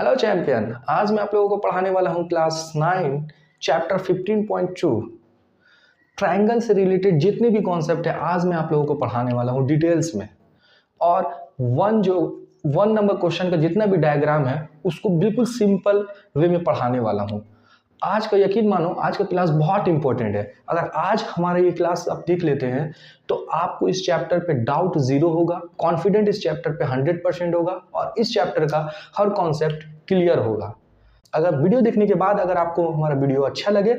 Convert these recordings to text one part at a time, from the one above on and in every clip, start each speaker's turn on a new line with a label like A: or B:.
A: Hello champion, आज मैं आप लोगों को पढ़ाने वाला हूँ क्लास 9 चैप्टर 15.2 ट्रायंगल से रिलेटेड जितने भी कॉन्सेप्ट है आज मैं आप लोगों को पढ़ाने वाला हूँ डिटेल्स में। और वन नंबर क्वेश्चन का जितना भी डायग्राम है उसको बिल्कुल सिंपल वे में पढ़ाने वाला हूँ। आज का यकीन मानो, आज का क्लास बहुत इंपॉर्टेंट है। अगर आज हमारा ये क्लास आप देख लेते हैं तो आपको इस चैप्टर पे डाउट 0 होगा, कॉन्फिडेंट इस चैप्टर पे 100% होगा और इस चैप्टर का हर कॉन्सेप्ट क्लियर होगा। अगर वीडियो देखने के बाद अगर आपको हमारा वीडियो अच्छा लगे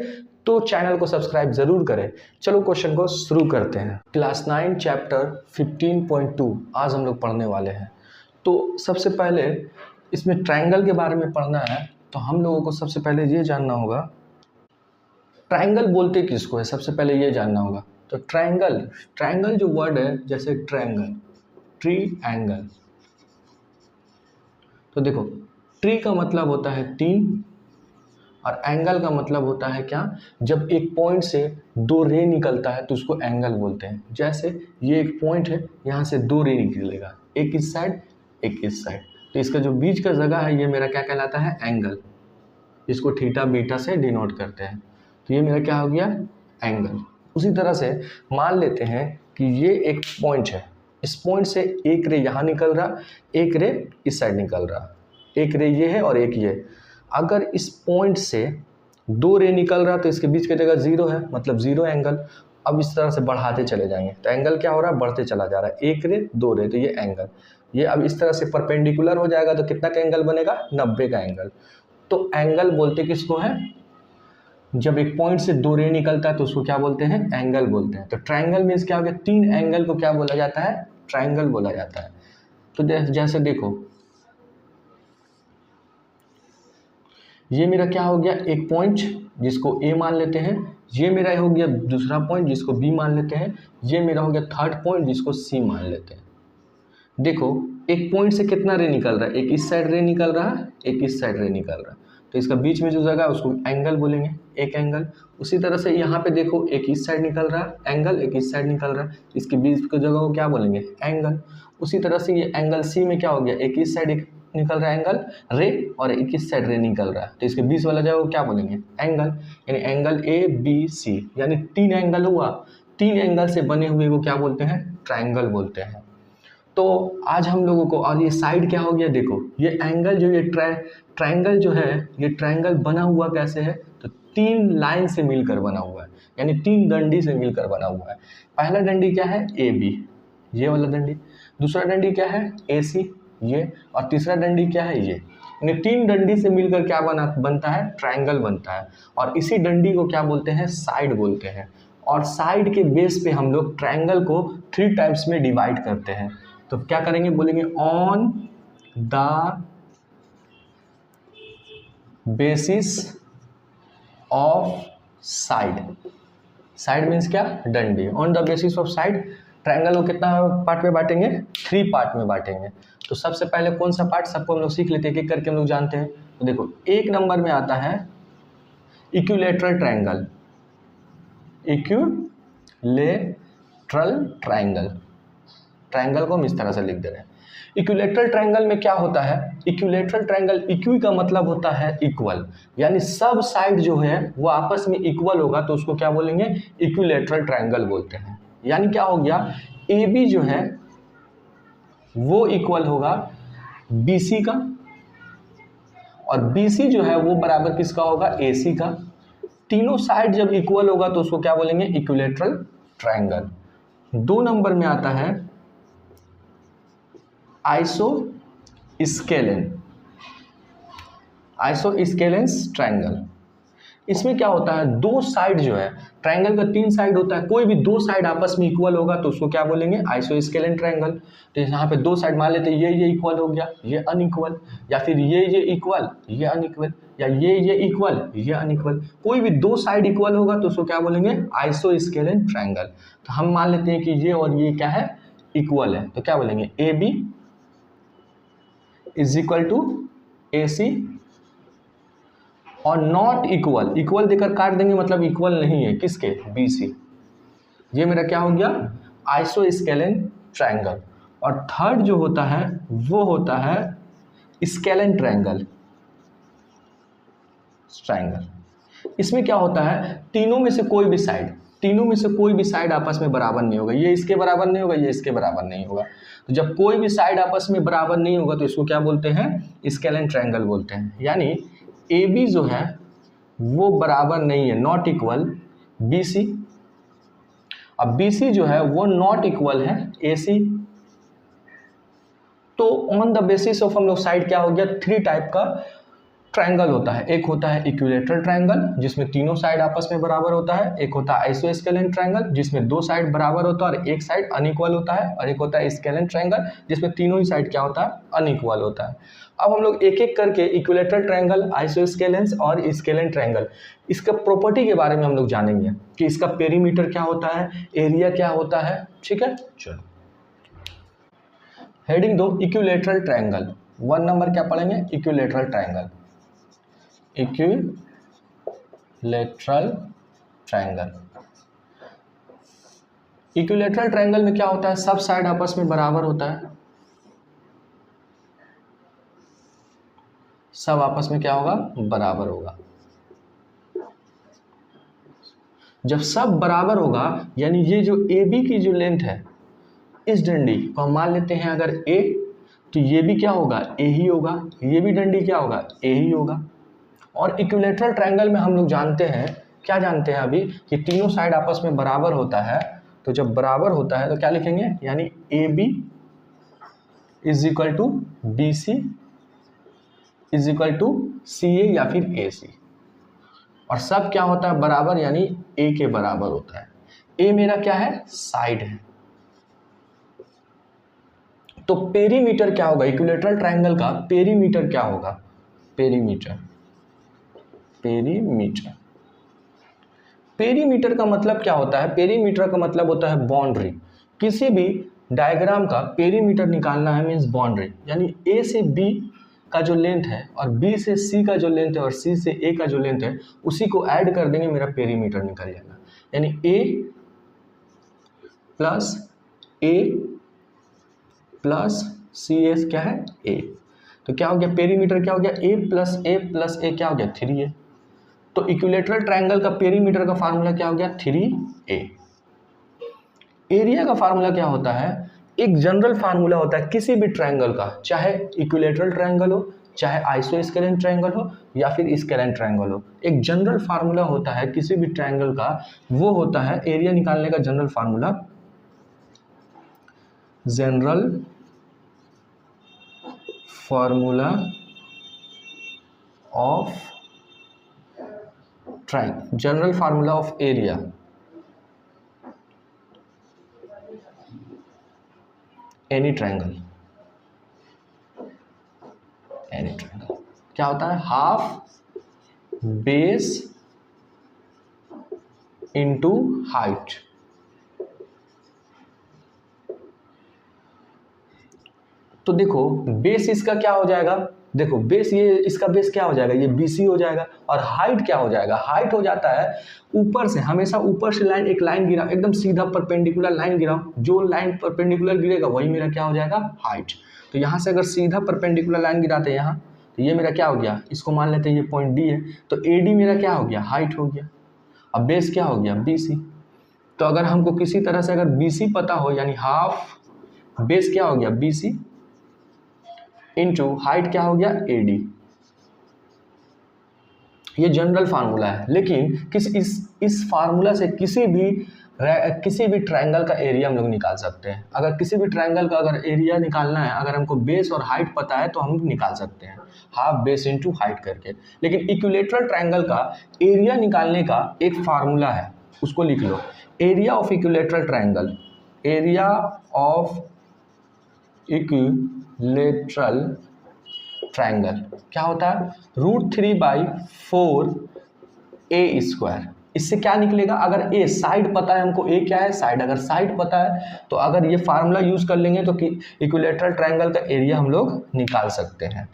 A: तो चैनल को सब्सक्राइब जरूर करें। चलो क्वेश्चन को शुरू करते हैं। क्लास 9 चैप्टर 15.2 आज हम लोग पढ़ने वाले हैं। तो सबसे पहले इसमें ट्रायंगल के बारे में पढ़ना है, तो हम लोगों को सबसे पहले ये जानना होगा ट्रायंगल बोलते किसको है, सबसे पहले ये जानना होगा। तो ट्रायंगल जो वर्ड है, जैसे ट्री एंगल, तो देखो ट्री का मतलब होता है 3 और एंगल का मतलब होता है क्या, जब एक पॉइंट से 2 रे निकलता है तो उसको एंगल बोलते हैं। जैसे ये एक पॉइंट है, यहाँ से 2 रे निकलेगा, एक इस साइड एक इस साइड, तो इसका जो बीच का जगह है ये मेरा क्या कहलाता है, एंगल। इसको थीटा बीटा से डिनोट करते हैं, तो ये मेरा क्या हो गया, एंगल। उसी तरह से मान लेते हैं कि ये एक पॉइंट है, इस पॉइंट से एक रे यहाँ निकल रहा, एक रे इस साइड निकल रहा, एक रे ये है और एक ये। अगर इस पॉइंट से 2 रे निकल रहा तो इसके बीच की जगह 0 है, मतलब 0 एंगल। अब इस तरह से बढ़ाते चले जाएंगे तो एंगल क्या हो रहा है, बढ़ते चला जा रहा है, एक रे 2 रे, तो ये एंगल। ये अब इस तरह से परपेंडिकुलर हो जाएगा तो कितना का एंगल बनेगा, 90 का एंगल। तो एंगल बोलते किसको है, जब एक पॉइंट से 2 रे निकलता है तो उसको क्या बोलते हैं, एंगल बोलते हैं। तो ट्रायंगल मीन्स क्या हो गया, 3 एंगल को क्या बोला जाता है, ट्रायंगल बोला जाता है। तो जैसे देखो ये मेरा क्या हो गया, एक पॉइंट जिसको A मान लेते हैं, ये मेरा हो गया दूसरा पॉइंट जिसको B मान लेते हैं, ये मेरा हो गया थर्ड पॉइंट जिसको C मान लेते हैं। देखो एक पॉइंट से कितना रे निकल रहा है, एक इस साइड रे निकल रहा है, एक इस साइड रे निकल रहा है, तो इसका बीच में जो जगह है उसको एंगल बोलेंगे, एक एंगल। उसी तरह से यहाँ पे देखो एक इस साइड निकल रहा है एंगल, एक इस साइड निकल रहा है, इसके बीच की जगह को क्या बोलेंगे, एंगल। उसी तरह से ये एंगल C में क्या हो गया, एक इस साइड एक निकल रहा है एंगल रे और एक इस साइड रे निकल रहा है, तो इसके बीच वाला जगह को क्या बोलेंगे, एंगल। यानी एंगल ABC, यानी 3 एंगल हुआ, 3 एंगल से बने हुए को क्या बोलते हैं, ट्रायंगल बोलते हैं। तो आज हम लोगों को, और ये साइड क्या हो गया, देखो ये एंगल जो ये ट्रायंगल जो है, ये ट्रायंगल बना हुआ कैसे है, तो 3 लाइन से मिलकर बना हुआ है, यानी 3 डंडी से मिलकर बना हुआ है। पहला डंडी क्या है, AB, ये वाला डंडी। दूसरा डंडी क्या है, AC, ये। और तीसरा डंडी क्या है, ये। यानी 3 डंडी से मिलकर क्या बनता है, ट्रायंगल बनता है। और इसी डंडी को क्या बोलते हैं, साइड बोलते हैं। और साइड के बेस पे हम लोग ट्रायंगल को 3 टाइप्स में डिवाइड करते हैं। तो क्या करेंगे, बोलेंगे on the basis of side. Side means क्या, डंडी। On the basis of side, triangle को कितना पार्ट में बांटेंगे, 3 पार्ट में बांटेंगे। तो सबसे पहले कौन सा पार्ट, सबको हम लोग सीख लेते हैं, एक एक करके हम लोग जानते हैं। तो देखो 1 नंबर में आता है equilateral triangle, equilateral triangle. Triangle को हम इस तरह से लिख दे रहे हैं। इक्विलैटरल ट्रायंगल में क्या होता है, इक्विलैटरल ट्रायंगल, इक्वी का मतलब होता है इक्वल, यानी सब साइड जो है वो आपस में इक्वल होगा तो उसको क्या बोलेंगे, इक्विलैटरल ट्रायंगल बोलते हैं। यानी क्या हो गया, AB जो है वो इक्वल होगा BC का, और BC जो है वो बराबर किसका होगा, AC का। तीनों साइड जब इक्वल होगा तो उसको क्या बोलेंगे, इक्विलैटरल ट्रायंगल। 2 नंबर में आता है आइसोस्केलेंस ट्रायंगल। इसमें क्या होता है, 2 साइड जो है, ट्रायंगल का 3 साइड होता है, कोई भी 2 साइड आपस में इक्वल होगा तो उसको क्या बोलेंगे, आइसोस्केलेंस ट्रायंगल। तो यहाँ पे 2 साइड मान लेते हैं, ये इक्वल हो गया, ये अनइक्वल, या फिर ये इक्वल, ये अनइक्वल, या ये इक्वल, ये अनइक्वल। कोई भी 2 साइड इक्वल होगा तो उसको क्या बोलेंगे, आइसोस्केलेंस ट्रायंगल। तो हम मान लेते हैं कि ये और ये क्या है, इक्वल है, तो क्या बोलेंगे, AB is equal to AC, और नॉट इक्वल, इक्वल देकर काट देंगे मतलब इक्वल नहीं है, किसके, BC। ये मेरा क्या हो गया, आइसोस्केलेंस ट्रायंगल। और थर्ड जो होता है वो होता है स्केलेन ट्रायंगल। ट्रायंगल। इसमें क्या होता है, तीनों में से कोई भी साइड आपस में बराबर नहीं होगा। ये इसके बराबर नहीं होगा, ये इसके बराबर नहीं होगा। तो जब कोई भी साइड आपस में बराबर नहीं होगा तो इसको क्या बोलते हैं, स्केलेन ट्रायंगल बोलते हैं। यानी ए बी जो है वो बराबर नहीं है, नॉट इक्वल बी सी। अब बी सी जो है वो नॉट इक्वल है ए सी। तो ऑन द बेसिस ऑफ हम लोग साइड क्या हो गया, 3 टाइप का ट्रायंगल होता है। एक होता है इक्विलेटरल ट्रायंगल जिसमें तीनों साइड आपस में बराबर होता है। एक होता है आइसोस्केलेन ट्रायंगल जिसमें 2 साइड बराबर होता है और एक साइड अनइक्वल होता है। और एक होता है स्केलेन ट्रायंगल जिसमें तीनों ही साइड क्या होता है, अनइक्वल होता है। अब हम लोग एक एक करके इक्विलेटरल ट्रायंगल, आइसोस्केलेन और स्केलेन ट्रायंगल, इसका प्रॉपर्टी के बारे में हम लोग जानेंगे कि इसका पेरीमीटर क्या होता है, एरिया क्या होता है। ठीक है, चलो हेडिंग 2 इक्विलेटरल ट्रायंगल। 1 नंबर क्या पढ़ेंगे, equilateral triangle. Equilateral triangle, equilateral triangle में क्या होता है, सब साइड आपस में बराबर होता है। सब आपस में क्या होगा, बराबर होगा। जब सब बराबर होगा यानी ये जो ए बी की जो लेंथ है, इस डंडी को हम मान लेते हैं अगर ए, तो ये भी क्या होगा, ए ही होगा। ये भी डंडी क्या होगा, ए ही होगा। और इक्विलेटरल ट्रायंगल में हम लोग जानते हैं, क्या जानते हैं अभी, कि तीनों साइड आपस में बराबर होता है। तो जब बराबर होता है तो क्या लिखेंगे, यानी A B is equal to B C is equal to C A या फिर ए सी। और सब क्या होता है, बराबर, यानी ए के बराबर होता है। ए मेरा क्या है, साइड है। तो पेरीमीटर क्या होगा, इक्विलेटरल ट्रायंगल का पेरीमीटर क्या होगा, पेरीमीटर का मतलब क्या होता है, पेरीमीटर का मतलब होता है बाउंड्री। किसी भी डायग्राम का पेरीमीटर निकालना है, मीन्स बाउंड्री। यानी ए से बी का जो लेंथ है और बी से सी का जो लेंथ है और सी से ए का जो लेंथ है, उसी को ऐड कर देंगे, मेरा पेरीमीटर निकल जाएगा। यानी ए प्लस सी एस क्या है, ए। तो क्या हो गया, पेरीमीटर क्या हो गया, ए प्लस ए क्या हो गया, 3a। तो इक्विलेटरल ट्रायंगल का पेरीमीटर का फार्मूला क्या हो गया, 3a। एरिया का फार्मूला क्या होता है, एक जनरल फार्मूला होता है किसी भी ट्रायंगल का, चाहे इक्विलेटरल ट्रायंगल हो, चाहे आइसोस्केलेन ट्रायंगल हो या फिर स्केलेन ट्रायंगल हो। एक जनरल फार्मूला होता है किसी भी ट्रायंगल का, वो होता है एरिया निकालने का general formula, general formula of area. Any triangle क्या होता है, हाफ बेस इंटू हाइट। तो देखो बेस इसका क्या हो जाएगा, देखो बेस, ये इसका बेस क्या हो जाएगा, ये BC हो जाएगा। और हाइट क्या हो जाएगा, हाइट हो जाता है ऊपर से, हमेशा ऊपर से लाइन, एक लाइन गिरा, एकदम सीधा परपेंडिकुलर लाइन गिरा, जो लाइन परपेंडिकुलर गिरेगा वही मेरा क्या हो जाएगा, हाइट। तो यहाँ से अगर सीधा परपेंडिकुलर लाइन गिराते हैं यहाँ, तो ये मेरा क्या हो गया, इसको मान लेते हैं ये पॉइंट D है, तो AD मेरा क्या हो गया, हाइट हो गया। अब बेस क्या हो गया, BC। तो अगर हमको किसी तरह से अगर BC पता हो, यानी हाफ बेस क्या हो गया, BC इंटू हाइट क्या हो गया, AD। ये जनरल फार्मूला है। लेकिन इस फार्मूला से किसी भी ट्रायंगल का एरिया हम लोग निकाल सकते हैं। अगर किसी भी ट्रायंगल का अगर एरिया निकालना है, अगर हमको बेस और हाइट पता है तो हम निकाल सकते हैं, हाफ बेस इंटू हाइट करके। लेकिन इक्विलेटरल ट्रायंगल का एरिया निकालने का एक फार्मूला है, उसको लिख लो, area of equilateral triangle, area of equilateral triangle क्या होता है, √3/4a²। इससे क्या निकलेगा, अगर ए साइड पता है हमको, ए क्या है, साइड, अगर साइड पता है तो अगर ये फार्मूला यूज कर लेंगे तो इक्विलेटरल ट्रायंगल का एरिया हम लोग निकाल सकते हैं।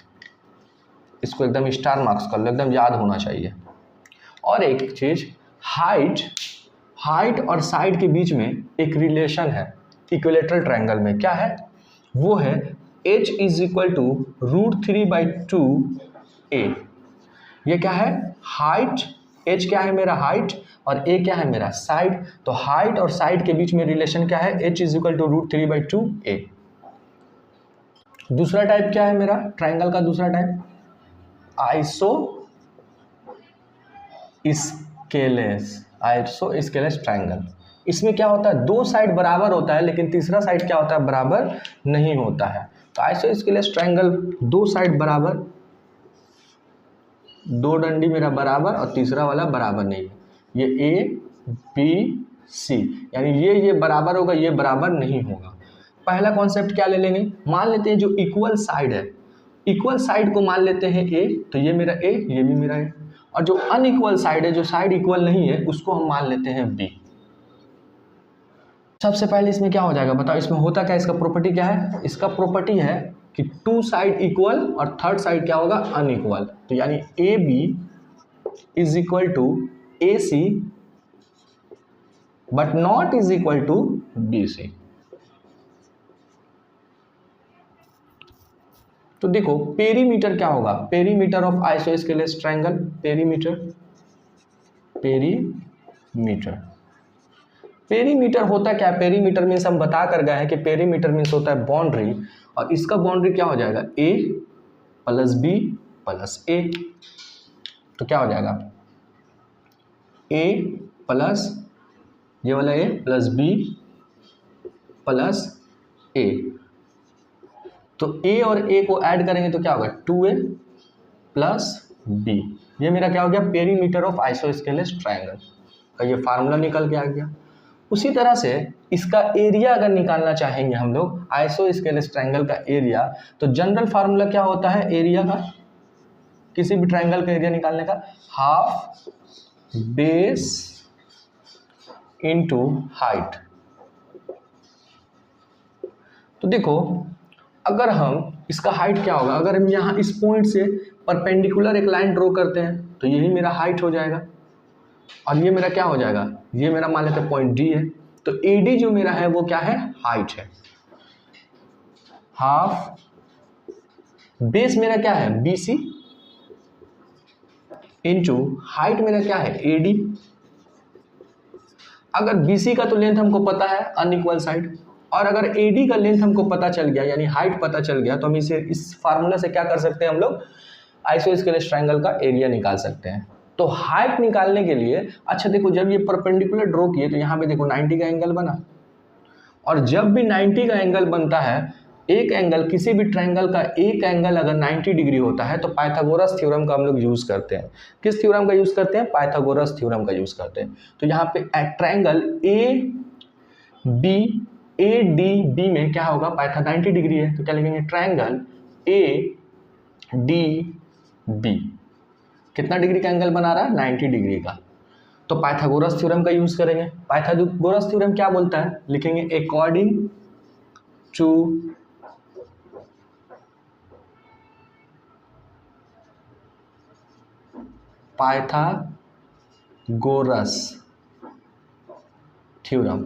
A: इसको एकदम स्टार मार्क्स कर लो, एकदम याद होना चाहिए। और एक चीज, हाइट और साइड के बीच में एक रिलेशन है इक्विलेटरल ट्रायंगल में, क्या है, वो है h = √3/2a। ये क्या है हाइट, h क्या है मेरा हाइट और a क्या है मेरा साइड। तो हाइट और साइड के बीच में रिलेशन क्या है, h is equal to √3/2a। दूसरा टाइप क्या है मेरा ट्राइंगल का, दूसरा टाइप आइसोस्केलेस ट्राइंगल। इसमें क्या होता है, दो साइड बराबर होता है लेकिन तीसरा साइड क्या होता है, बराबर नहीं होता है। तो आइसोस्केलेस ट्राइंगल दो साइड बराबर, दो डंडी मेरा बराबर और तीसरा वाला बराबर नहीं है। ये ए बी सी यानी ये बराबर होगा, ये बराबर नहीं होगा। पहला कॉन्सेप्ट क्या ले लेंगे, मान लेते हैं जो इक्वल साइड है, इक्वल साइड को मान लेते हैं ए, तो ये मेरा ए, ये भी मेरा ए। और जो अनइक्वल साइड है, जो साइड इक्वल नहीं है, उसको हम मान लेते हैं बी। सबसे पहले इसमें क्या हो जाएगा बताओ, इसमें होता क्या, इसका प्रॉपर्टी क्या है, इसका प्रॉपर्टी है कि टू साइड इक्वल और थर्ड साइड क्या होगा अनइक्वल। तो यानी A B is equal to A C but not is equal to B C. तो देखो पेरीमीटर क्या होगा, perimeter of isosceles triangle, perimeter होता क्या, पेरीमीटर मीन्स हम बता कर गए हैं कि पेरीमीटर मीन्स होता है बाउंड्री, और इसका बाउंड्री क्या हो जाएगा a प्लस बी प्लस ए। तो क्या हो जाएगा a प्लस ये वाला a प्लस बी प्लस ए। तो a और a को ऐड करेंगे तो क्या होगा 2a प्लस b। ये मेरा क्या हो गया पेरीमीटर ऑफ आइसोस्केलेस ट्रायंगल का ये फार्मूला निकल के आ गया। उसी तरह से इसका एरिया अगर निकालना चाहेंगे हम लोग आइसोस्केलेस ट्रायंगल का एरिया, तो जनरल फार्मूला क्या होता है एरिया का, किसी भी ट्रायंगल का एरिया निकालने का, हाफ बेस इनटू हाइट। तो देखो अगर हम इसका हाइट क्या होगा, अगर हम यहाँ इस पॉइंट से परपेंडिकुलर एक लाइन ड्रॉ करते हैं तो यही मेरा हाइट हो जाएगा, और ये मेरा क्या हो जाएगा, ये मेरा मान लेते हैं पॉइंट डी है। तो ए डी जो मेरा है वो क्या है हाइट है। हाफ बेस मेरा क्या है बी सी इंटू हाइट मेरा क्या है ए डी। अगर बी सी का तो लेंथ हमको पता है अनइक्वल साइड, और अगर ए डी का लेंथ हमको पता चल गया यानी हाइट पता चल गया, तो हम इसे इस फार्मूला से क्या कर सकते हैं, हम लोग आइसोस्केलेस ट्रायंगल का एरिया निकाल सकते हैं। तो हाइट निकालने के लिए अच्छा देखो जब ये परपेंडिकुलर ड्रॉ किए तो यहाँ पे देखो 90 का एंगल बना, और जब भी 90 का एंगल बनता है, एक एंगल किसी भी ट्रायंगल का एक एंगल अगर 90 डिग्री होता है तो पाइथागोरस थ्योरम का हम लोग यूज करते हैं। किस थ्योरम का यूज करते हैं, पाइथागोरस थ्योरम का यूज करते हैं। तो यहाँ पे ट्रायंगल ए डी बी में क्या होगा, पाइथा 90 डिग्री है तो क्या लिखेंगे ट्रायंगल ए डी बी कितना डिग्री का एंगल बना रहा है 90 डिग्री का। तो पाइथागोरस थ्योरम का यूज करेंगे। पाइथागोरस थ्योरम क्या बोलता है, लिखेंगे अकॉर्डिंग टू पाइथागोरस थ्योरम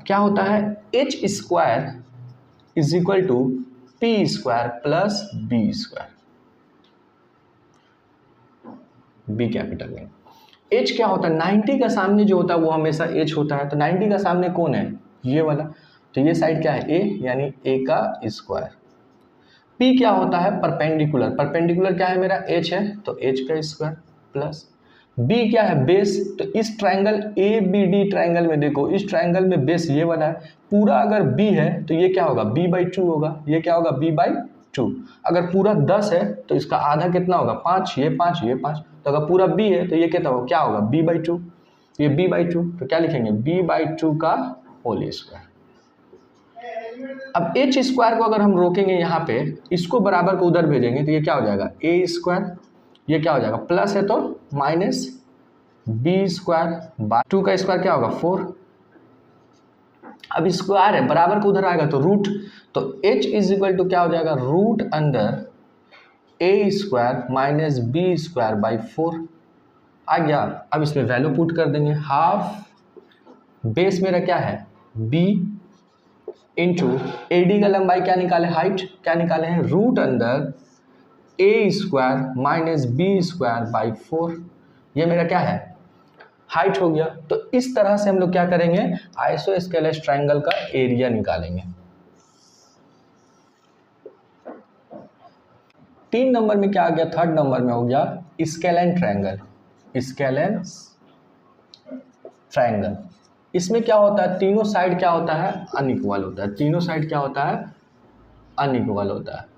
A: क्या होता है, H square is equal to P square plus B square, B capital में। एच क्या होता है, 90 का सामने जो होता है वो हमेशा एच होता है। तो 90 का सामने कौन है, ये वाला, तो ये साइड क्या है ए यानी ए का स्क्वायर। पी क्या होता है परपेंडिकुलर, परपेंडिकुलर क्या है मेरा एच है तो एच का स्क्वायर प्लस बी क्या है बेस। तो इस triangle A B D triangle में देखो इस ट्रायंगल में बेस ये वाला है, पूरा अगर b है तो ये क्या होगा b/2 होगा, ये क्या होगा b/2। अगर पूरा 10 है तो इसका आधा कितना होगा 5, ये 5 ये 5। तो अगर पूरा b है तो ये कितना होगा, क्या होगा b/2, ये b/2। तो क्या लिखेंगे b/2 का होल स्क्वायर। अब एच स्क्वायर को अगर हम रोकेंगे यहाँ पे, इसको बराबर को उधर भेजेंगे तो ये क्या हो जाएगा ए स्क्वायर, ये क्या हो जाएगा प्लस है तो माइनस बी स्क्वायर बाय 2 का स्क्वायर क्या होगा 4। अब स्क्वायर है बराबर को उधर आएगा तो रूट, तो h इज इक्वल टू क्या हो जाएगा root under A square minus B square by 4 आ गया। अब इसमें वैल्यू पुट कर देंगे, हाफ बेस मेरा क्या है b इंटू AD का लंबाई क्या निकाले, हाइट क्या निकाले हैं, रूट अंदर A² माइनस B² बाई 4। ये मेरा क्या है, हाइट हो गया। तो इस तरह से हम लोग क्या करेंगे, आइसोस्केलेस ट्रायंगल का एरिया निकालेंगे। 3 नंबर में क्या आ गया, थर्ड नंबर में हो गया स्केलेन ट्रायंगल। स्केलेन ट्रायंगल, इसमें क्या होता है, तीनों साइड क्या होता है, अनइक्वल होता है। तीनों साइड क्या होता है, अनइक्वल होता है।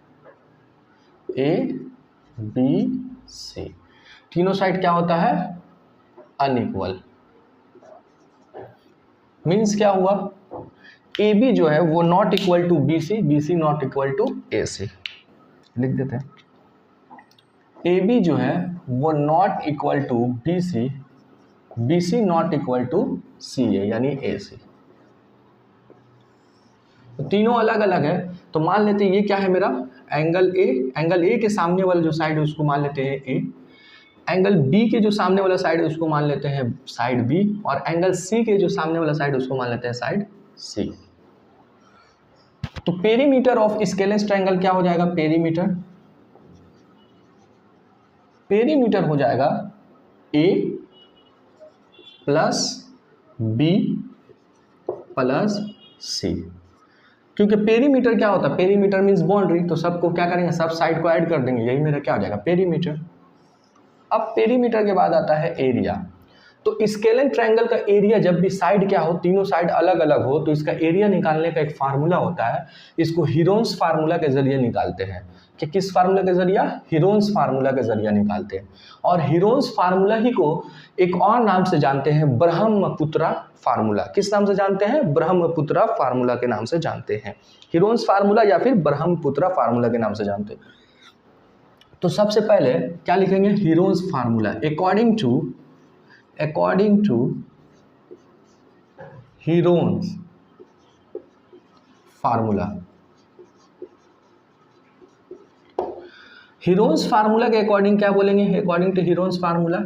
A: ABC, तीनों साइड क्या होता है, अनइक्वल। मीन्स क्या हुआ, AB जो है वो not equal to BC, BC not equal to AC। लिख देते हैं, AB जो है वो not equal to BC, BC not equal to CA यानी AC। तो तीनों अलग अलग है। तो मान लेते हैं ये क्या है मेरा, एंगल A। एंगल A के सामने वाला जो साइड है उसको मान लेते हैं A। एंगल B के जो सामने वाला साइड है उसको मान लेते हैं साइड B। और एंगल C के जो सामने वाला साइड है उसको मान लेते हैं साइड C। तो पेरीमीटर ऑफ स्केलेन ट्रायंगल क्या हो जाएगा, पेरीमीटर हो जाएगा A plus B plus C। क्योंकि पेरीमीटर क्या होता है, पेरीमीटर मीन्स बाउंड्री, तो सबको क्या करेंगे, सब साइड को ऐड कर देंगे, यही मेरा क्या हो जाएगा, पेरीमीटर। अब पेरीमीटर के बाद आता है एरिया। तो स्केलेन ट्रायंगल का एरिया जब भी साइड क्या हो, तीनों साइड अलग अलग हो, तो इसका एरिया निकालने का एक फार्मूला होता है, इसको हीरोन्स फार्मूला के जरिए निकालते हैं। कि किस फार्मूला के जरिए, हीरोन्स फार्मूला के जरिए निकालते हैं। और हीरोन्स फार्मूला ही को एक और नाम से जानते हैं, ब्रह्मपुत्रा फार्मूला। किस नाम से जानते हैं, ब्रह्मपुत्रा फार्मूला के नाम से जानते हैं। हीरोन्स फार्मूला या फिर ब्रह्मपुत्रा फार्मूला के नाम से जानते हैं। तो सबसे पहले क्या लिखेंगे, Heron's formula. According to Heron's formula, Heron's formula के अकॉर्डिंग क्या बोलेंगे, अकॉर्डिंग टू हीरोन्स फार्मूला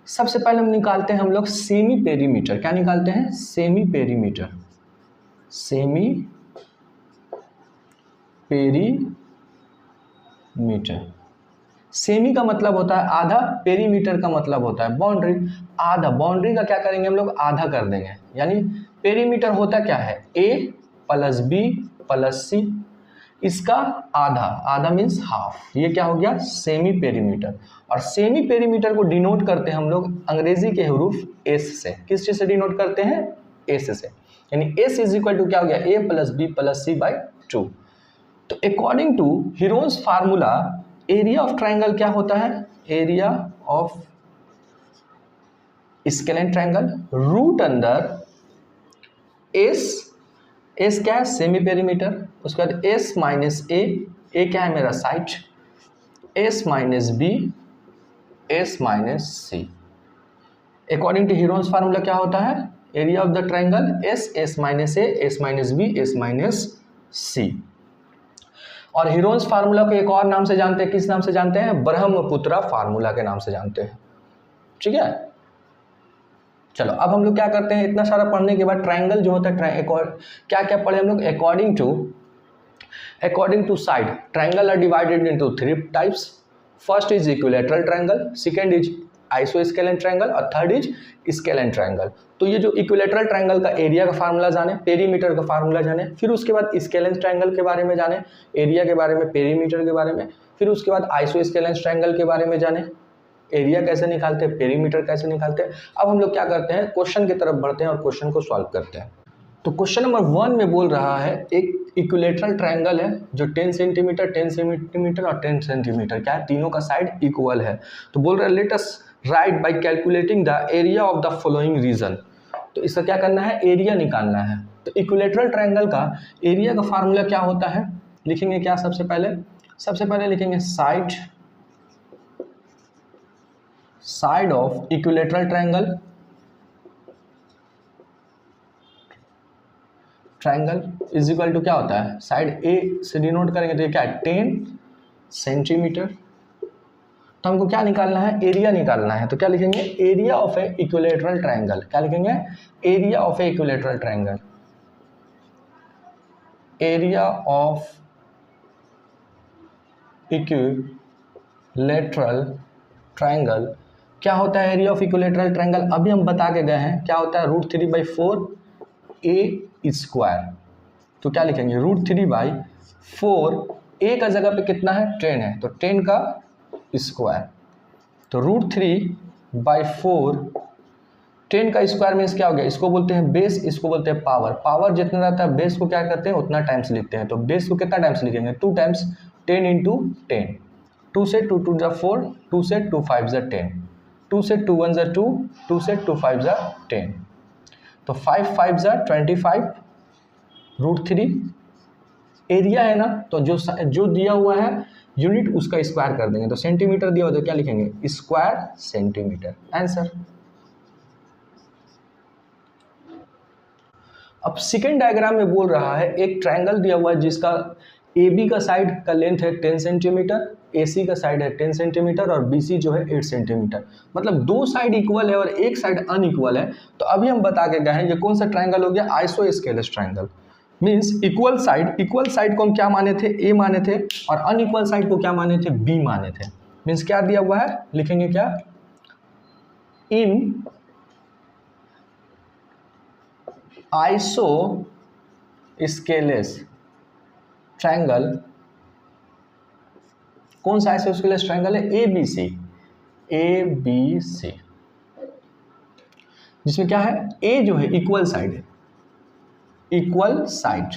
A: सबसे पहले हम निकालते हैं हम लोग सेमी पेरीमीटर। क्या निकालते हैं, semi perimeter. Semi perimeter, semi का मतलब होता है आधा, पेरीमीटर का मतलब होता है बाउंड्री। आधा, बाउंड्री का क्या करेंगे हम लोग, आधा कर देंगे। यानी पेरीमीटर होता क्या है, A plus B plus C, इसका आधा, आधा मीन्स हाफ। ये क्या हो गया, सेमी पेरीमीटर। और सेमी पेरीमीटर को डिनोट करते हैं हम लोग अंग्रेजी के हरूफ S से। किस चीज से डिनोट करते हैं, S से। यानी S इज इक्वल टू क्या हो गया, A plus B plus C by 2। तो according to Heron's formula area of triangle क्या होता है, area of scalene triangle root अंदर एस क्या है, सेमी पेरीमीटर। उसके बाद एस माइनस ए क्या है मेरा side, S minus B, S minus C. According to Heron's formula क्या होता है, area of the triangle S minus A, S minus B, S minus C. और हीरोन्स फार्मूला को एक और नाम से जानते हैं, किस नाम से जानते हैं, ब्रह्मपुत्रा फार्मूला के नाम से जानते हैं। ठीक है, चलो अब हम लोग क्या करते हैं, इतना सारा पढ़ने के बाद ट्रायंगल जो होता है, क्या क्या पढ़े हम लोग, according to side triangle are divided into 3 types. First is equilateral triangle, second is isosceles triangle और थर्ड इज स्केलेन ट्रायंगल। तो ये जो इक्विलैटरल ट्रायंगल का एरिया का फार्मूला जाने, पेरीमीटर का फार्मूला जाने, फिर उसके बाद स्केलेन ट्रायंगल के बारे में जाने, एरिया के बारे में, पेरीमीटर के बारे में, फिर उसके बाद आइसोस्केलेन ट्रायंगल के बारे में जाने, एरिया कैसे निकालते हैं, पेरीमीटर कैसे निकालते हैं। अब हम लोग क्या करते हैं, क्वेश्चन की तरफ बढ़ते हैं और क्वेश्चन को सॉल्व करते हैं। तो क्वेश्चन नंबर 1 में बोल रहा है एक इक्विलैटरल ट्रायंगल है जो 10 सेंटीमीटर 10 सेंटीमीटर और 10 सेंटीमीटर क्या है, तीनों का साइड इक्वल है। तो बोल रहा है let us write by calculating the area of the following region. तो इसका क्या करना है, एरिया निकालना है। तो इक्विलैटरल ट्रायंगल का एरिया का फार्मूला क्या होता है, लिखेंगे क्या, सबसे पहले लिखेंगे side of equilateral triangle is equal to क्या होता है, साइड ए से डिनोट करेंगे तो ये क्या है 10 सेंटीमीटर। तो हमको क्या निकालना है, एरिया निकालना है। तो क्या लिखेंगे, area of A equilateral triangle. क्या लिखेंगे, area of A equilateral triangle. Area of equilateral triangle. क्या होता है एरिया ऑफ इक्विलेटरल ट्रायंगल? अभी हम बता के गए हैं, क्या होता है √3/4 ए स्क्वायर। तो क्या लिखेंगे √3/4, ए का जगह पे कितना है 10 है, तो 10 का स्क्वायर। तो √3/4 10 का स्क्वायर मीन्स क्या हो गया, इसको बोलते हैं बेस, इसको बोलते हैं पावर। पावर जितना रहता है बेस को क्या करते हैं उतना टाइम्स लिखते हैं। तो बेस को कितना टाइम्स लिखेंगे 2 टाइम्स 10 × 10। 2 से 2 2 4, 2 से 2 5 10, 2 से 2 1 2, 2 से 2 5 10, तो 5 5 25 √3। एरिया है ना, तो जो दिया हुआ है यूनिट उसका स्क्वायर कर देंगे। तो सेंटीमीटर दिया हुआ तो क्या लिखेंगे स्क्वायर सेंटीमीटर, आंसर। अब सेकेंड डायग्राम में बोल रहा है एक ट्रायंगल दिया हुआ है जिसका ए बी का साइड का लेंथ है 10 सेंटीमीटर, ए सी का साइड है 10 सेंटीमीटर और बी सी जो है 8 सेंटीमीटर। मतलब दो साइड इक्वल है और एक साइड अनइक्वल है। तो अभी हम बता के गए हैं ये कौन सा ट्रायंगल हो गया, isosceles triangle. Means equal side को हम क्या माने थे ए माने थे, और अनइक्वल साइड को क्या माने थे बी माने थे। मीन्स क्या दिया हुआ है, लिखेंगे क्या, इन आइसोस्केलेस ट्रायंगल, कौन सा आइसोस्केलेस ट्रायंगल है, ए बी सी, जिसमें क्या है ए जो है इक्वल साइड है, इक्वल साइड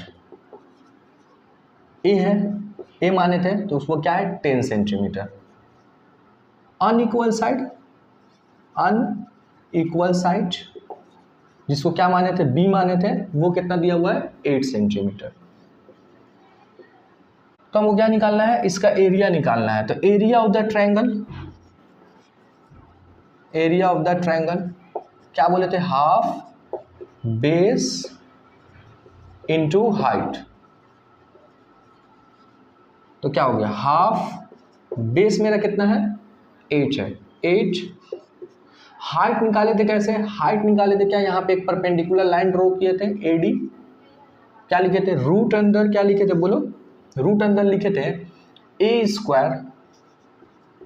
A: ए है, ए माने थे तो उसको क्या है 10 सेंटीमीटर। अनइक्वल साइड जिसको क्या माने थे बी माने थे, वो कितना दिया हुआ है 8 सेंटीमीटर। तो हमको क्या निकालना है, इसका एरिया निकालना है। तो एरिया ऑफ द ट्रायंगल क्या बोले थे, हाफ बेस इंटू हाइट। तो क्या हो गया हाफ बेस मेरा कितना है 8 है, 8। हाइट निकाले थे कैसे, हाइट निकाले थे क्या, यहाँ पे एक परपेंडिकुलर लाइन ड्रॉ किए थे एडी, क्या लिखे थे रूट अंदर, क्या लिखे थे बोलो, रूट अंदर लिखे थे A square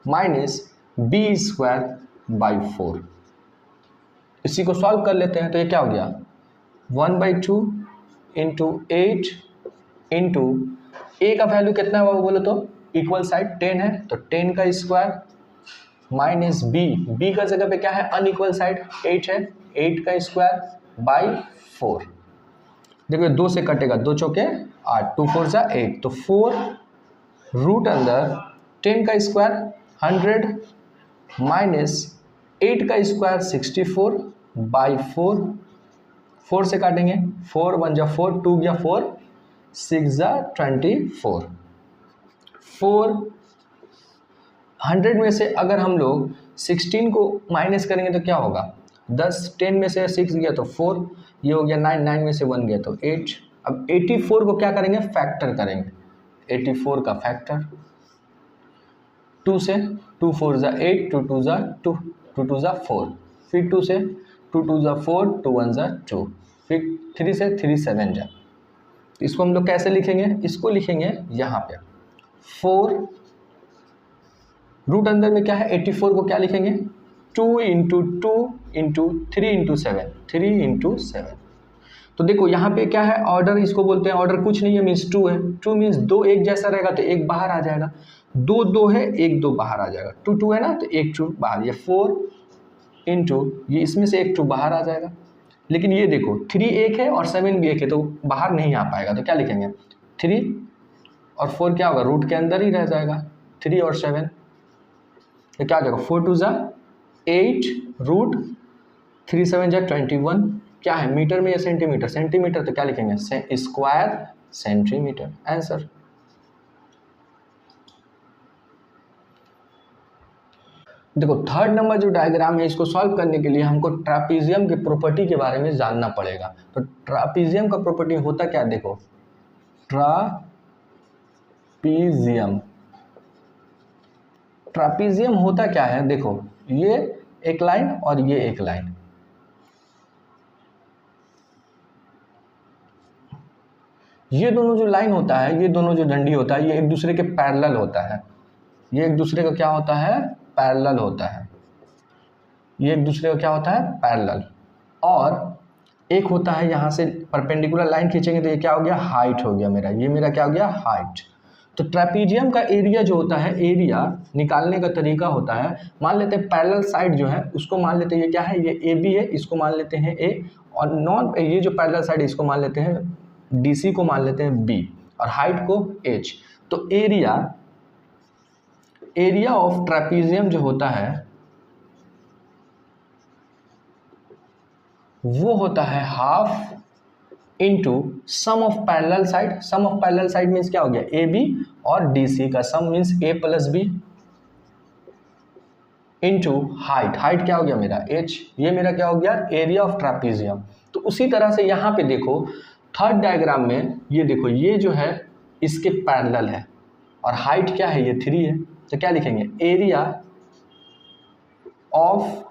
A: minus B square by 4। इसी को सॉल्व कर लेते हैं। तो ये क्या हो गया 1/2 इंटू 8 इंटू ए का वैल्यू कितना हुआ बोलो तो इक्वल साइड 10 है, तो 10 का स्क्वायर माइनस बी का जगह पे क्या है अनइक्वल साइड 8 है, 8 का स्क्वायर बाई 4। देखो 2 से कटेगा, 2 चौके 8, 2 4 8, तो 4 रूट अंदर 10 का स्क्वायर 100 माइनस 8 का स्क्वायर 64 बाई 4। 4 से काटेंगे, 4 1 4, 2 गया 4, 6 24। 400 में से अगर हम लोग 16 को माइनस करेंगे तो क्या होगा 10, 10 में से 6 गया तो 4, ये हो गया 9, 9 में से 1 गया तो 8। अब 84 को क्या करेंगे फैक्टर करेंगे, 84 का फैक्टर 2 से 2 4 8, 2 2 2, 2 2 4, फिर 2 से 2 2 4, 2 1 2, फिर 3 से 3 7 जा। इसको हम लोग कैसे लिखेंगे, इसको लिखेंगे यहाँ पे 4 रूट अंदर में क्या है 84 को क्या लिखेंगे 2 × 2 × 3 × 7, 3 × 7। तो देखो यहाँ पे क्या है ऑर्डर, इसको बोलते हैं ऑर्डर कुछ नहीं है मीन्स 2 है, 2 मीन्स 2 एक जैसा रहेगा तो एक बाहर आ जाएगा, 2 2 है 1 2 बाहर आ जाएगा, 2 2 है ना तो 1 2 बाहर, ये 4 इंटू ये इसमें से 1 2 बाहर आ जाएगा। लेकिन ये देखो 3 एक है और 7 भी एक है तो बाहर नहीं आ पाएगा, तो क्या लिखेंगे 3 और 4 क्या होगा रूट के अंदर ही रह जाएगा, 3 और 7 तो क्या हो जाएगा 4 2 8 रूट 3 7 21। क्या है मीटर में या सेंटीमीटर, सेंटीमीटर तो क्या लिखेंगे स्क्वायर सेंटीमीटर, आंसर। देखो थर्ड नंबर जो डायग्राम है इसको सॉल्व करने के लिए हमको ट्रापीजियम के प्रॉपर्टी के बारे में जानना पड़ेगा। तो ट्रापीजियम का प्रॉपर्टी होता क्या, देखो ट्रापीजियम होता क्या है, देखो ये एक लाइन और ये एक लाइन, ये दोनों जो लाइन होता है, ये दोनों जो डंडी होता है, ये एक दूसरे के पैरेलल होता है। ये एक दूसरे का क्या होता है? पैरेलल होता है। ये एक दूसरे का क्या होता है? पैरेलल। और एक होता है यहाँ से परपेंडिकुलर लाइन खींचेंगे तो ये क्या हो गया? हाइट हो गया मेरा। ये मेरा क्या हो गया? हाइट। तो ट्रेपीजियम का एरिया जो होता है, एरिया निकालने का तरीका होता है, मान लेते हैं पैरेलल साइड जो है उसको मान लेते हैं ये क्या है? ये ए बी है, इसको मान लेते हैं ए, और नॉन ये जो पैरेलल साइड इसको मान लेते हैं डी सी को मान लेते हैं बी, और हाइट को एच। तो एरिया ऑफ ट्रेपीजियम जो होता है वो होता है half into sum of parallel side. Sum of parallel side means क्या हो गया? ए बी, और डी सी का sum means A plus B, into height. Height क्या हो गया मेरा? एच। ये मेरा क्या हो गया? Area of trapezium. तो उसी तरह से यहाँ पे देखो थर्ड डायग्राम में, ये देखो ये जो है इसके पैरेलल है, और हाइट क्या है? ये 3 है। तो क्या लिखेंगे? Area of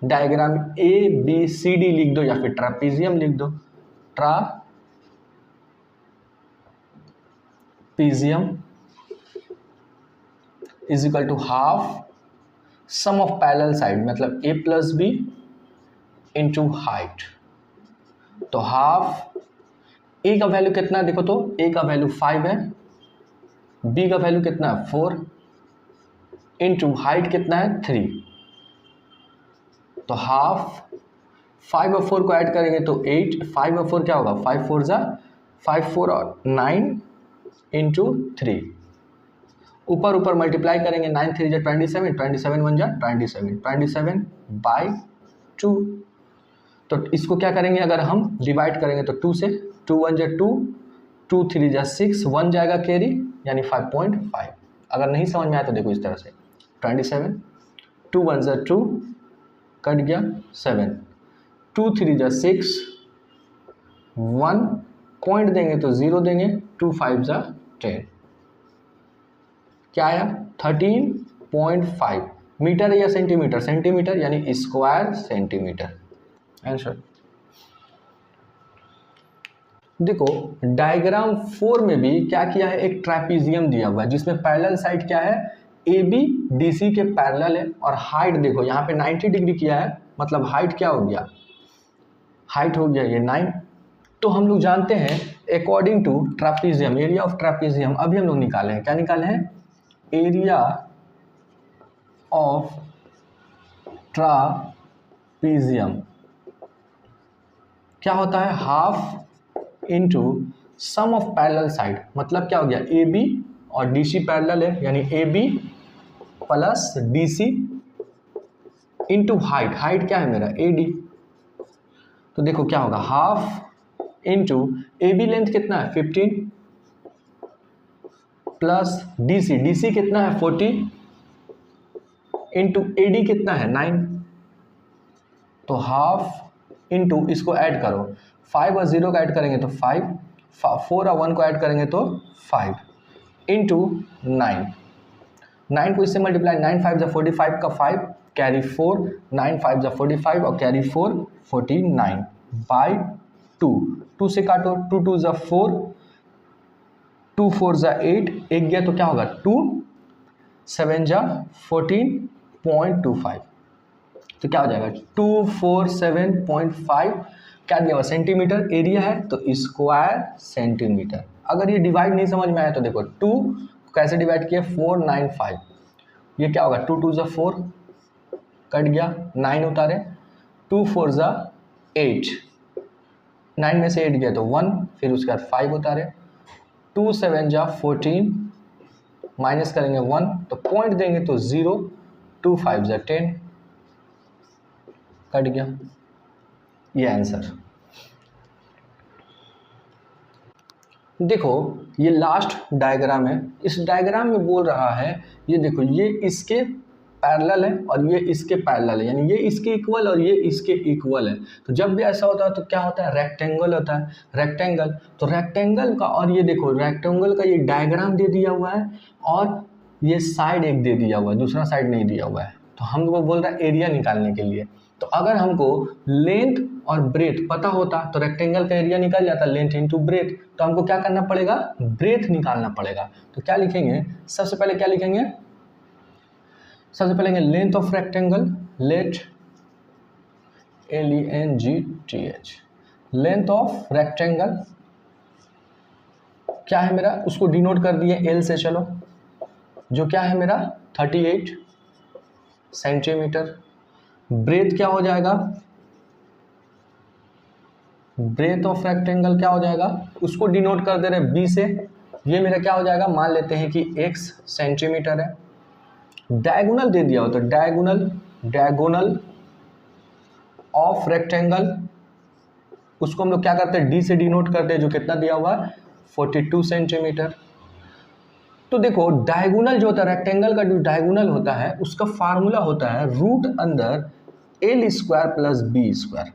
A: diagram A B C D लिख दो, या फिर ट्रेपीजियम लिख दो। Trapezium is equal to half sum of parallel side, मतलब A plus B into height. तो हाफ, ए का वैल्यू कितना देखो तो, ए का वैल्यू 5 है, बी का वैल्यू कितना है? 4, इंटू हाइट कितना है? 3। तो हाफ, 5 और 4 को ऐड करेंगे तो 8, 5 और 4 क्या होगा? 5 4 जा 5 4 और 9 इंटू 3, ऊपर ऊपर मल्टीप्लाई करेंगे, 9 3 जा 27, 27 1 जा 27, 27 बाई 2। तो इसको क्या करेंगे? अगर हम डिवाइड करेंगे तो 2 से, 2 1 जा 2, 2 3 जा 6, 1 जाएगा कैरी, यानी 5.5। अगर नहीं समझ में आया तो देखो इस तरह से, 27, 2 1 जा 2, कट गया 7, 2 3 जा 6, 1 पॉइंट देंगे तो 0 देंगे, 2 5 जा 10, क्या आया? 13.5 मीटर या सेंटीमीटर? सेंटीमीटर, यानी स्क्वायर सेंटीमीटर आंसर। देखो डायग्राम 4 में भी क्या किया है? एक ट्रेपीजियम दिया हुआ है जिसमें पैरेलल साइड क्या है? ए बी डी सी के पैरेलल है, और हाइट देखो यहाँ पे 90 डिग्री किया है, मतलब हाइट क्या हो गया? हाइट हो गया ये 9। तो हम लोग जानते हैं according to trapezium, area of trapezium अभी हम लोग निकाले हैं। क्या निकाले हैं? एरिया ऑफ ट्रेपीजियम क्या होता है? Half into sum of parallel side, मतलब क्या हो गया? ए बी और डी सी पैरेलल है, यानी A B plus D C into height. Height क्या है मेरा? A D. तो देखो क्या होगा? Half into A B length कितना है? 15 प्लस डी सी कितना है? 40 इंटू ए डी कितना है? 9। तो हाफ इंटू इसको ऐड करो, 5 और 0 का ऐड करेंगे तो 5, 4 और 1 को ऐड करेंगे तो 5 इंटू 9। 9 को इससे मल्टीप्लाई, 9 5 जा 45 का 5 कैरी 4, 9 5 जा 45 और कैरी 4 49 बाई 2। 2 से काटो, 2 2 जा 4, 2 4 जा 8, एक गया तो क्या होगा? 2 7 जा 14.25। तो क्या हो जाएगा? 247.5। क्या दिया हुआ? सेंटीमीटर एरिया है तो स्क्वायर सेंटीमीटर। अगर ये डिवाइड नहीं समझ में आया तो देखो 2 कैसे डिवाइड किया? 495। ये क्या होगा? 2 2 जा 4, कट गया, 9 उतारे, 2 4 जा 8, 9 में से 8 गया तो 1, फिर उसके बाद 5 उतारे, 2 7 जा 14, माइनस करेंगे 1 तो पॉइंट देंगे तो 0, 2 5 जा 10, कट गया। ये आंसर। देखो ये लास्ट डायग्राम है, इस डायग्राम में बोल रहा है ये देखो ये इसके पैरेलल है और ये इसके पैरेलल है, यानी ये इसके इक्वल और ये इसके इक्वल है। तो जब भी ऐसा होता है तो क्या होता है? रेक्टेंगल होता है। रेक्टेंगल, तो रेक्टेंगल का, और ये देखो रेक्टेंगल का ये डायग्राम दे दिया हुआ है और ये साइड एक दे दिया हुआ है, दूसरा साइड नहीं दिया हुआ है। तो हमको बोल रहा है एरिया निकालने के लिए। तो अगर हमको लेंथ और ब्रेथ पता होता तो रेक्टेंगल का एरिया निकल जाता, लेंथ इंटू ब्रेथ। तो हमको क्या करना पड़ेगा, ब्रेथ निकालना पड़ेगा। तो क्या लिखेंगे, सबसे पहले क्या लिखेंगे, सबसे पहले length of rectangle, let LENGTH, length of rectangle क्या है मेरा, उसको डिनोट कर दिए L से, चलो जो क्या है मेरा 38 सेंटीमीटर। ब्रेथ क्या हो जाएगा, ब्रेथ ऑफ रेक्टेंगल क्या हो जाएगा, उसको डिनोट कर दे रहे B से। ये मेरा क्या हो जाएगा, मान लेते हैं कि x सेंटीमीटर है। डायगोनल दे दिया हो तो डायगोनल ऑफ रेक्टेंगल, उसको हम लोग क्या करते हैं D से डिनोट करते हैं, जो कितना दिया हुआ है 42 सेंटीमीटर। तो देखो डायगोनल जो होता है, रेक्टेंगल का जो डायगोनल होता है उसका फार्मूला होता है root under L square plus B square.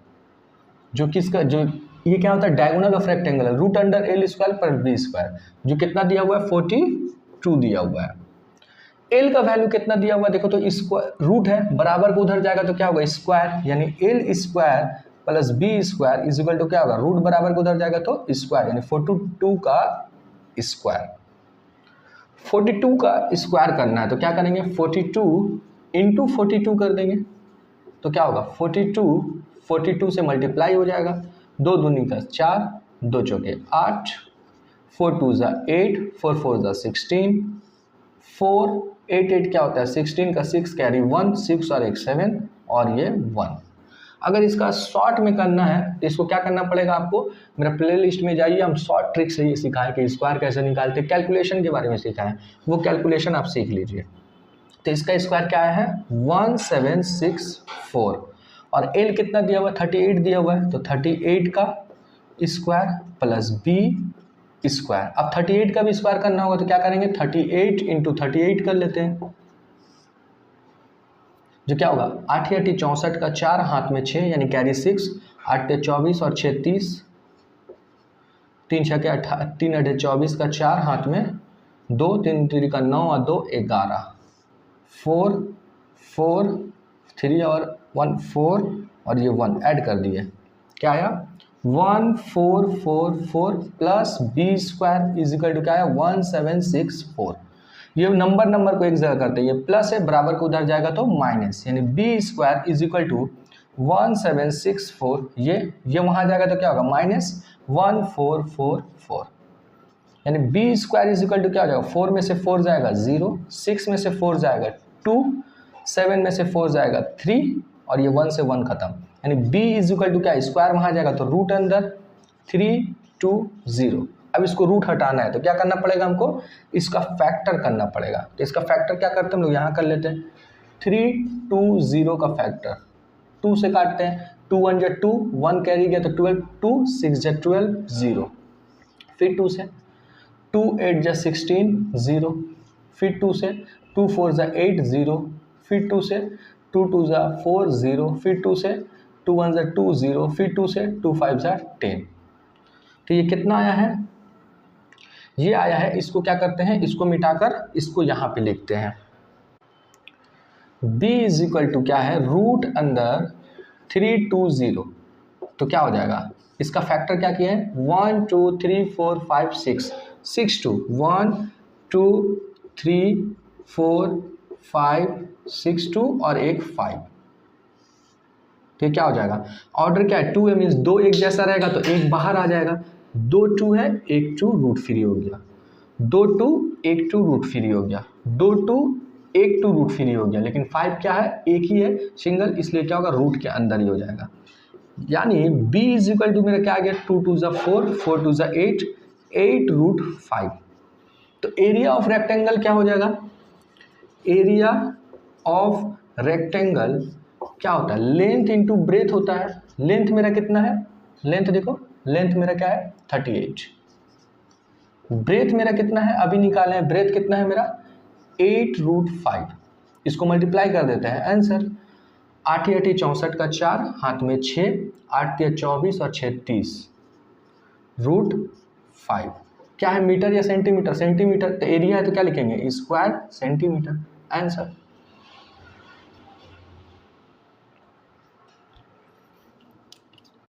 A: जो किसका, जो ये क्या होता है, डायगोनल ऑफ रेक्टेंगल है, root under L square plus B square, जो कितना दिया हुआ है 42 दिया हुआ है। L का वैल्यू कितना दिया हुआ है, देखो तो स्क्वायर रूट है, बराबर को उधर जाएगा तो क्या होगा स्क्वायर, यानी L square plus B square is equal to क्या होगा, रूट बराबर को उधर जाएगा तो स्क्वायर, यानी 42 का स्क्वायर। 42 का स्क्वायर करना है तो क्या करेंगे, 42 इंटू 42 कर देंगे तो क्या होगा 42 से मल्टीप्लाई हो जाएगा, 2 दूनी का 4, 2 चौके 8, 4 2 जा 8, 4 4 जा 16, 4 8 8 क्या होता है 16 का 6 कैरी 1, 6 और 1 7 और ये 1। अगर इसका शॉर्ट में करना है तो इसको क्या करना पड़ेगा आपको, मेरा प्ले लिस्ट में जाइए, हम शॉर्ट ट्रिक से ये सिखाएं कि स्क्वायर कैसे निकालते, कैलकुलेशन के बारे में सिखाएं, वो कैलकुलेशन आप सीख लीजिए। तो इसका स्क्वायर क्या है 1764 और L कितना दिया हुआ है 38 दिया हुआ है, तो 38 का स्क्वायर प्लस B स्क्वायर। अब 38 का भी स्क्वायर करना होगा तो क्या करेंगे 38 इंटू 38 कर लेते हैं, जो क्या होगा 8 8 64 का 4 हाथ में 6 यानी कैरी 6, 8 24 और 6 30, 3 6 के 3 8 24 का 4 हाथ में 2, 3 3 का 9 और 2 11, 4 4 3 और 1 4 और ये 1 ऐड कर दिए, क्या आया 1444 plus B square is equal to क्या है 1764। ये नंबर को एक जगह करते हैं, ये प्लस है बराबर को उधर जाएगा तो माइनस, यानी B square is equal to 1764, ये वहाँ जाएगा तो क्या होगा माइनस 1444, यानी B square is equal to क्या हो जाएगा 4 में से 4 जाएगा 0, 6 में से 4 जाएगा 2, 7 में से 4 जाएगा 3 और ये 1 से 1 खत्म, यानी B इज इक्वल टू क्या स्क्वायर वहाँ जाएगा तो रूट अंदर 320। अब इसको रूट हटाना है तो क्या करना पड़ेगा हमको, इसका फैक्टर करना पड़ेगा। तो इसका फैक्टर क्या करते हैं हम लोग यहाँ कर लेते हैं, 320 का फैक्टर 2 से काटते हैं, 2 1 जा 2, 1 कैरी गया तो 12, 2 6 जा 12 0, फिर 2 से 2 8 जा 16 0, फिर 2 से 2 4 जा 8 0, फिर 2 से 2 2 जा 4 0, फिर 2 से 2 1 जा 2 0, फिर 2 से 2 5 जा 10। तो ये कितना आया है, ये आया है, इसको क्या करते हैं, इसको मिटाकर इसको यहाँ पे लिखते हैं, B इज इक्वल टू क्या है रूट अंदर 320, तो क्या हो जाएगा, इसका फैक्टर क्या किया है 1 2 3 4 5 6 6 2 1 2 3 4 5 6 2 और एक 5, तो क्या हो जाएगा ऑर्डर क्या है 2 है, मीन्स 2 एक जैसा रहेगा तो एक बाहर आ जाएगा, 2 2 है 1 2 रूट फ्री हो गया, 2 2 1 2 रूट फ्री हो गया, 2 2 1 2 रूट फ्री हो गया, लेकिन 5 क्या है एक ही है सिंगल, इसलिए क्या होगा रूट के अंदर ही हो जाएगा, यानी B इज इक्वल टू मेरा क्या आ गया 2 2 जा 4 4 2 जा 8 8 रूट 5। तो एरिया ऑफ रेक्टेंगल क्या हो जाएगा, एरिया ऑफ रेक्टेंगल क्या होता है लेंथ इंटू ब्रेथ होता है, लेंथ मेरा कितना है, लेंथ देखो लेंथ मेरा क्या है 38, ब्रेथ मेरा कितना है अभी निकाले हैं, ब्रेथ कितना है मेरा 8 रूट 5, इसको मल्टीप्लाई कर देते हैं आंसर 8 8 64 का 4 हाथ में 6, 8 24 और 6 30 रूट 5, क्या है मीटर या सेंटीमीटर, सेंटीमीटर, तो एरिया है तो क्या लिखेंगे स्क्वायर सेंटीमीटर आंसर।